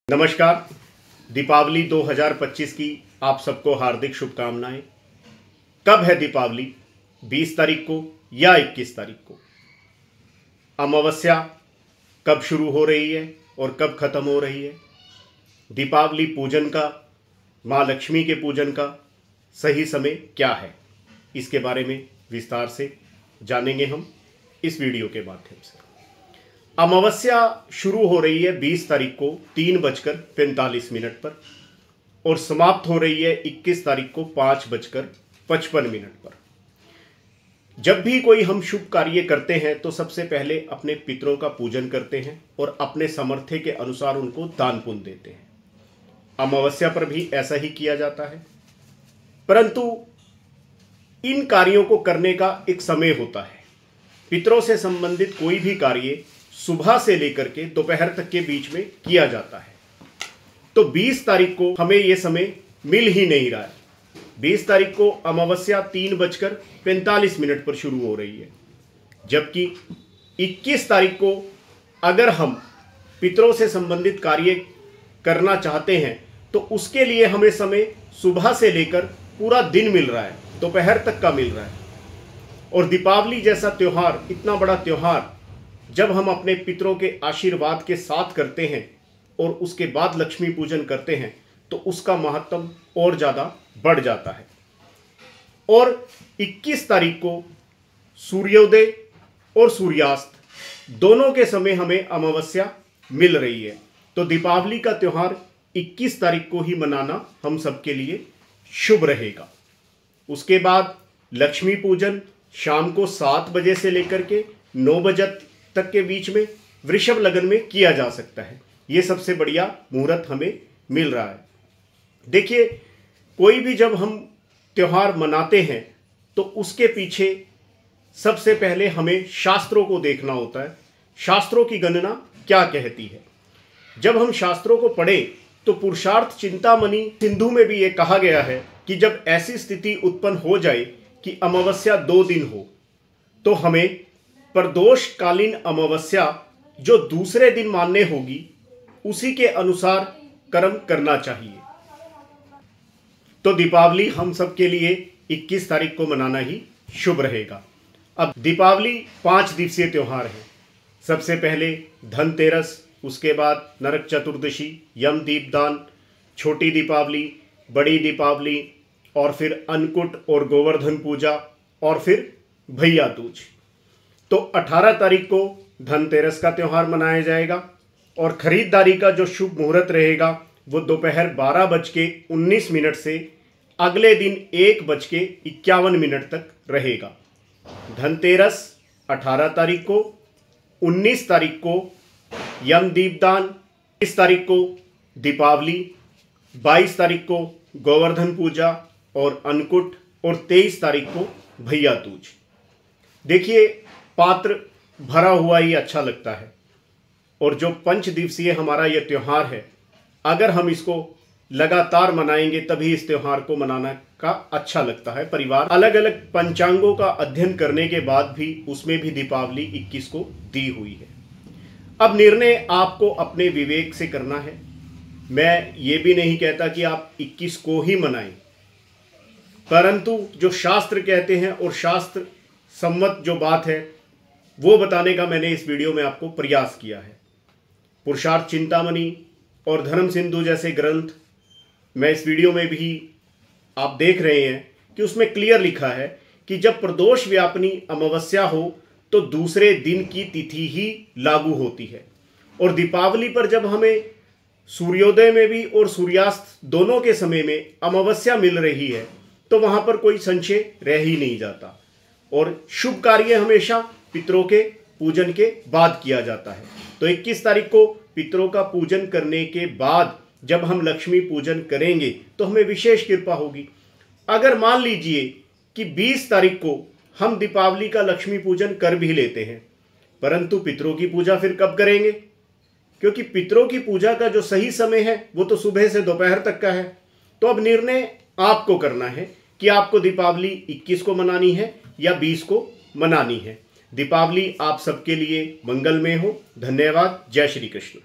नमस्कार। दीपावली 2025 की आप सबको हार्दिक शुभकामनाएं। कब है दीपावली? 20 तारीख को या 21 तारीख को? अमावस्या कब शुरू हो रही है और कब खत्म हो रही है? दीपावली पूजन का, माँ लक्ष्मी के पूजन का सही समय क्या है? इसके बारे में विस्तार से जानेंगे हम इस वीडियो के माध्यम से। अमावस्या शुरू हो रही है 20 तारीख को 3:45 पर और समाप्त हो रही है 21 तारीख को 5:55 पर। जब भी कोई हम शुभ कार्य करते हैं तो सबसे पहले अपने पितरों का पूजन करते हैं और अपने सामर्थ्य के अनुसार उनको दान पुण्य देते हैं। अमावस्या पर भी ऐसा ही किया जाता है, परंतु इन कार्यों को करने का एक समय होता है। पितरों से संबंधित कोई भी कार्य सुबह से लेकर के दोपहर तक के बीच में किया जाता है, तो 20 तारीख को हमें यह समय मिल ही नहीं रहा है। 20 तारीख को अमावस्या 3:45 पर शुरू हो रही है, जबकि 21 तारीख को अगर हम पितरों से संबंधित कार्य करना चाहते हैं तो उसके लिए हमें समय सुबह से लेकर पूरा दिन मिल रहा है, दोपहर तक का मिल रहा है। और दीपावली जैसा त्यौहार, इतना बड़ा त्यौहार जब हम अपने पितरों के आशीर्वाद के साथ करते हैं और उसके बाद लक्ष्मी पूजन करते हैं तो उसका महत्व और ज़्यादा बढ़ जाता है। और 21 तारीख को सूर्योदय और सूर्यास्त दोनों के समय हमें अमावस्या मिल रही है, तो दीपावली का त्यौहार 21 तारीख को ही मनाना हम सबके लिए शुभ रहेगा। उसके बाद लक्ष्मी पूजन शाम को 7 बजे से लेकर के 9 बजे तक के बीच में वृषभ लग्न में किया जा सकता है। ये सबसे बढ़िया मुहूर्त हमें मिल रहा है। देखिए, कोई भी जब हम त्यौहार मनाते हैं तो उसके पीछे सबसे पहले हमें शास्त्रों को देखना होता है। शास्त्रों की गणना क्या कहती है? जब हम शास्त्रों को पढ़ें तो पुरुषार्थ चिंतामणि सिंधु में भी ये कहा गया है कि जब ऐसी स्थिति उत्पन्न हो जाए कि अमावस्या 2 दिन हो तो हमें प्रदोषकालीन अमावस्या जो दूसरे दिन मान्य होगी उसी के अनुसार कर्म करना चाहिए। तो दीपावली हम सब के लिए 21 तारीख को मनाना ही शुभ रहेगा। अब दीपावली 5 दिवसीय त्यौहार है। सबसे पहले धनतेरस, उसके बाद नरक चतुर्दशी, यम दीपदान, छोटी दीपावली, बड़ी दीपावली, और फिर अन्नकूट और गोवर्धन पूजा, और फिर भैया दूज। तो 18 तारीख को धनतेरस का त्यौहार मनाया जाएगा और खरीदारी का जो शुभ मुहूर्त रहेगा वो दोपहर 12:19 से अगले दिन 1:51 तक रहेगा। धनतेरस 18 तारीख को, 19 तारीख को यम दीपदान, 20 तारीख को दीपावली, 22 तारीख को गोवर्धन पूजा और अन्नकूट, और 23 तारीख को भैया दूज। देखिए, पात्र भरा हुआ ही अच्छा लगता है, और जो 5 दिवसीय हमारा यह त्यौहार है, अगर हम इसको लगातार मनाएंगे तभी इस त्यौहार को मनाना का अच्छा लगता है। परिवार अलग अलग पंचांगों का अध्ययन करने के बाद भी उसमें भी दीपावली 21 को दी हुई है। अब निर्णय आपको अपने विवेक से करना है। मैं ये भी नहीं कहता कि आप 21 को ही मनाएं, परंतु जो शास्त्र कहते हैं और शास्त्र सम्मत जो बात है वो बताने का मैंने इस वीडियो में आपको प्रयास किया है। पुरुषार्थ चिंतामणि और धर्म सिंधु जैसे ग्रंथ मैं इस वीडियो में भी आप देख रहे हैं कि उसमें क्लियर लिखा है कि जब प्रदोष व्यापनी अमावस्या हो तो दूसरे दिन की तिथि ही लागू होती है। और दीपावली पर जब हमें सूर्योदय में भी और सूर्यास्त दोनों के समय में अमावस्या मिल रही है तो वहाँ पर कोई संशय रह ही नहीं जाता। और शुभ कार्य हमेशा पितरों के पूजन के बाद किया जाता है। तो 21 तारीख को पितरों का पूजन करने के बाद जब हम लक्ष्मी पूजन करेंगे तो हमें विशेष कृपा होगी। अगर मान लीजिए कि 20 तारीख को हम दीपावली का लक्ष्मी पूजन कर भी लेते हैं, परंतु पितरों की पूजा फिर कब करेंगे? क्योंकि पितरों की पूजा का जो सही समय है वो तो सुबह से दोपहर तक का है। तो अब निर्णय आपको करना है कि आपको दीपावली 21 को मनानी है या 20 को मनानी है। दीपावली आप सबके लिए मंगलमय हो। धन्यवाद। जय श्री कृष्ण।